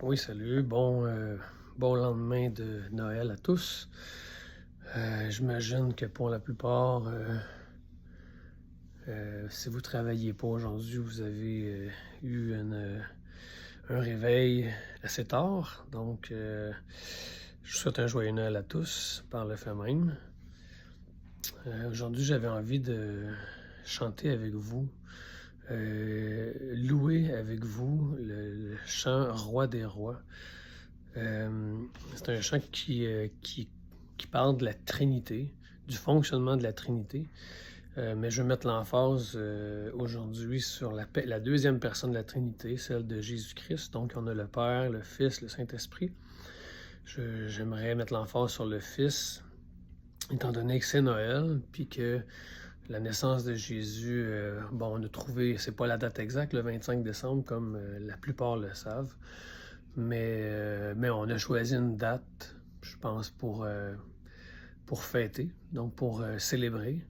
Oui, salut. Bon lendemain de Noël à tous. J'imagine que pour la plupart, si vous travaillez pas aujourd'hui, vous avez eu un réveil assez tard. Donc, je vous souhaite un joyeux Noël à tous par le fait même. Aujourd'hui, j'avais envie de chanter avec vous, louer avec vous le chant Roi des rois. C'est un chant qui parle de la Trinité, du fonctionnement de la Trinité. Mais je vais mettre l'emphase aujourd'hui sur la deuxième personne de la Trinité, celle de Jésus-Christ. Donc, on a le Père, le Fils, le Saint-Esprit. J'aimerais mettre l'emphase sur le Fils, étant donné que c'est Noël, puis que la naissance de Jésus, on a trouvé, c'est pas la date exacte, le 25 décembre, comme la plupart le savent. Mais on a choisi une date, je pense, pour fêter, donc pour célébrer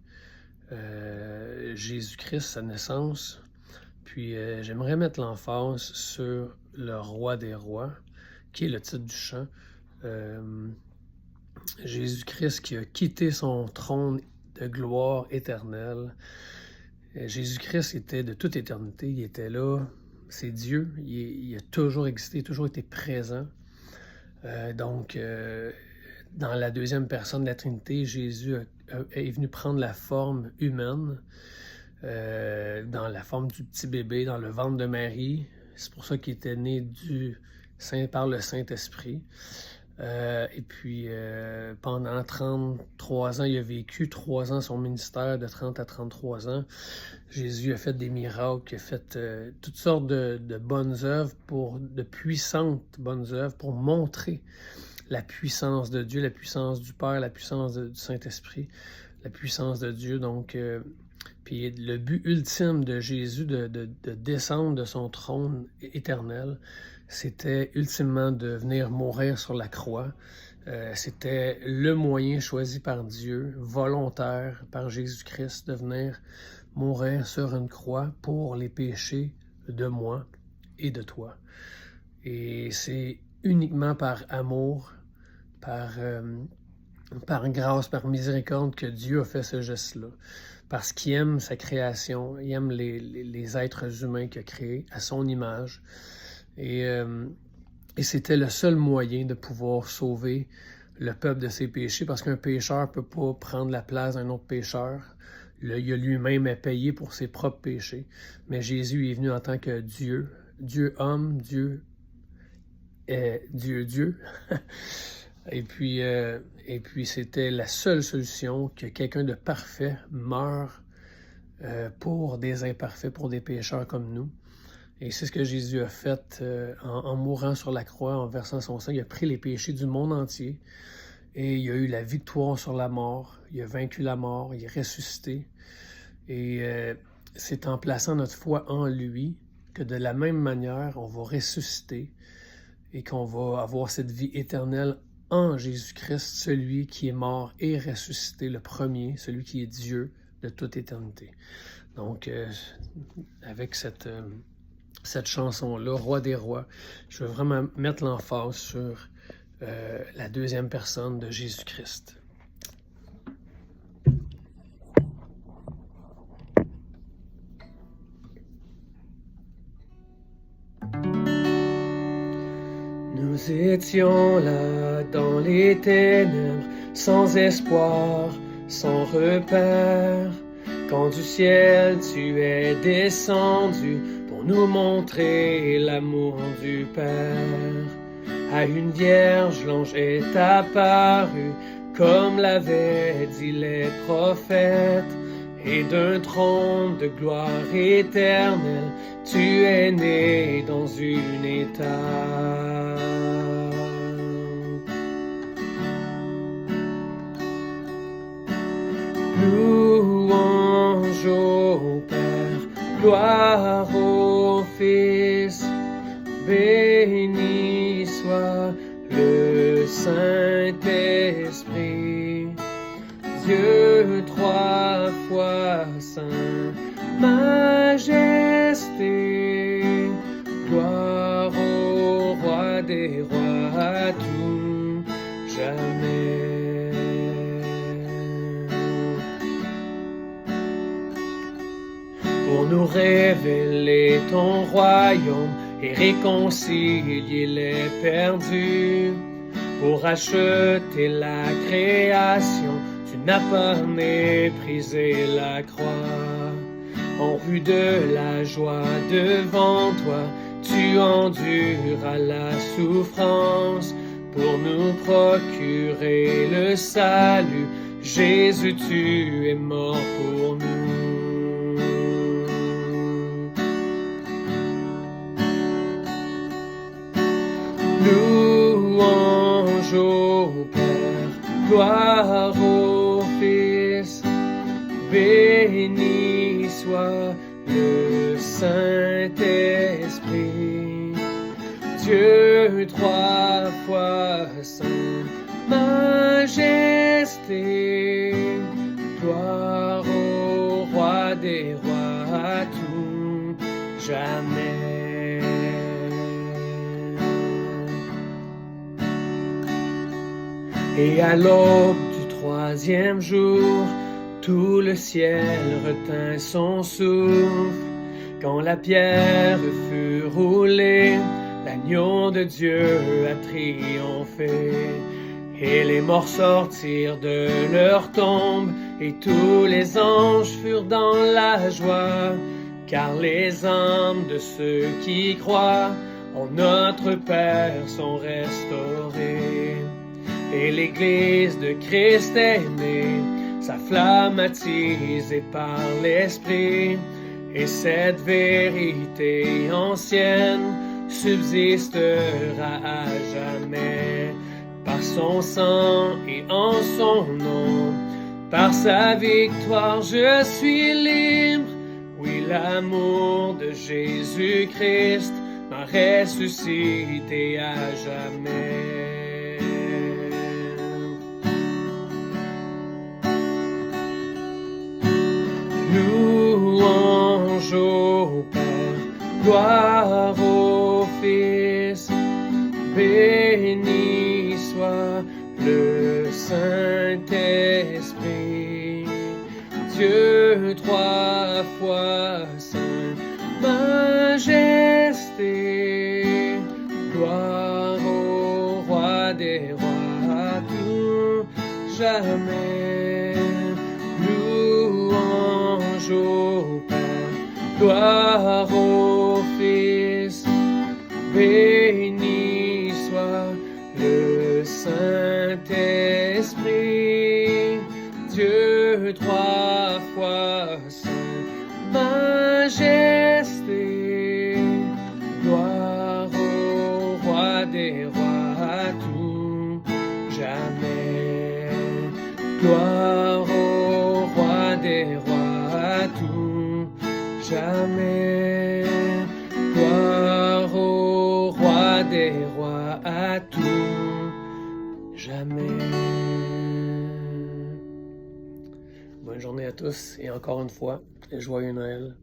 Jésus-Christ, sa naissance. Puis j'aimerais mettre l'emphase sur le Roi des rois, qui est le titre du chant. Jésus-Christ qui a quitté son trône de gloire éternelle. Jésus-Christ était de toute éternité, il était là. C'est Dieu, il a toujours existé, toujours été présent. Donc, dans la deuxième personne de la Trinité, Jésus est venu prendre la forme humaine, dans la forme du petit bébé, dans le ventre de Marie. C'est pour ça qu'il était né par le Saint-Esprit. Et puis, pendant 33 ans, il a vécu 3 ans son ministère, de 30 à 33 ans. Jésus a fait des miracles, il a fait toutes sortes de bonnes œuvres, de puissantes bonnes œuvres pour montrer la puissance de Dieu, la puissance du Père, la puissance du Saint-Esprit, la puissance de Dieu. Donc, puis le but ultime de Jésus de descendre de son trône éternel, c'était ultimement de venir mourir sur la croix. C'était le moyen choisi par Dieu, volontaire par Jésus-Christ, de venir mourir sur une croix pour les péchés de moi et de toi. Et c'est uniquement par amour, par grâce, par miséricorde que Dieu a fait ce geste-là. Parce qu'il aime sa création, il aime les êtres humains qu'il a créés à son image. Et c'était le seul moyen de pouvoir sauver le peuple de ses péchés, parce qu'un pécheur ne peut pas prendre la place d'un autre pécheur. Il a lui-même à payer pour ses propres péchés. Mais Jésus est venu en tant que Dieu, Dieu homme, Dieu. Et puis c'était la seule solution, que quelqu'un de parfait meure pour des imparfaits, pour des pécheurs comme nous. Et c'est ce que Jésus a fait en mourant sur la croix, en versant son sang. Il a pris les péchés du monde entier et il a eu la victoire sur la mort. Il a vaincu la mort, il est ressuscité. Et c'est en plaçant notre foi en lui que de la même manière, on va ressusciter et qu'on va avoir cette vie éternelle en Jésus-Christ, celui qui est mort et ressuscité, le premier, celui qui est Dieu de toute éternité. Donc, avec cette chanson-là, Roi des rois, je veux vraiment mettre l'emphase sur la deuxième personne de Jésus-Christ. Nous étions là dans les ténèbres, sans espoir, sans repère, quand du ciel tu es descendu pour nous montrer l'amour du Père. À une vierge, l'ange est apparu, comme l'avaient dit les prophètes, et d'un trône de gloire éternelle, tu es né dans une étape. Louange au Père, gloire au Fils, béni soit le Saint-Esprit, Dieu trois fois saint, majesté, gloire au Roi des rois à tout jamais. Pour nous révéler ton royaume et réconcilier les perdus, pour acheter la création, tu n'as pas méprisé la croix. En vue de la joie devant toi, tu enduras la souffrance pour nous procurer le salut. Jésus, tu es mort pour nous. Louange au Père, gloire au Fils, béni soit le Saint-Esprit, Dieu trois fois saint, majesté, gloire au roi des rois à tout jamais. Et à l'aube du troisième jour, tout le ciel retint son souffle. Quand la pierre fut roulée, l'agneau de Dieu a triomphé. Et les morts sortirent de leur tombe, et tous les anges furent dans la joie, car les âmes de ceux qui croient en notre Père sont restaurées. Et l'Église de Christ est née, sa flamme attisée par l'Esprit, et cette vérité ancienne subsistera à jamais. Par son sang et en son nom, par sa victoire je suis libre. Oui, l'amour de Jésus-Christ m'a ressuscité à jamais. Louange au Père, gloire au Fils, béni soit le Saint-Esprit, Dieu trois fois saint, majesté, gloire au roi des rois à tout jamais. Louange au Père, gloire au Fils, béni soit le Saint-Esprit, Dieu trois fois saint, majesté, gloire au roi des rois à tout jamais. Gloire au roi des rois à tout jamais. Gloire au roi des rois à tout jamais. Bonne journée à tous et encore une fois, joyeux Noël.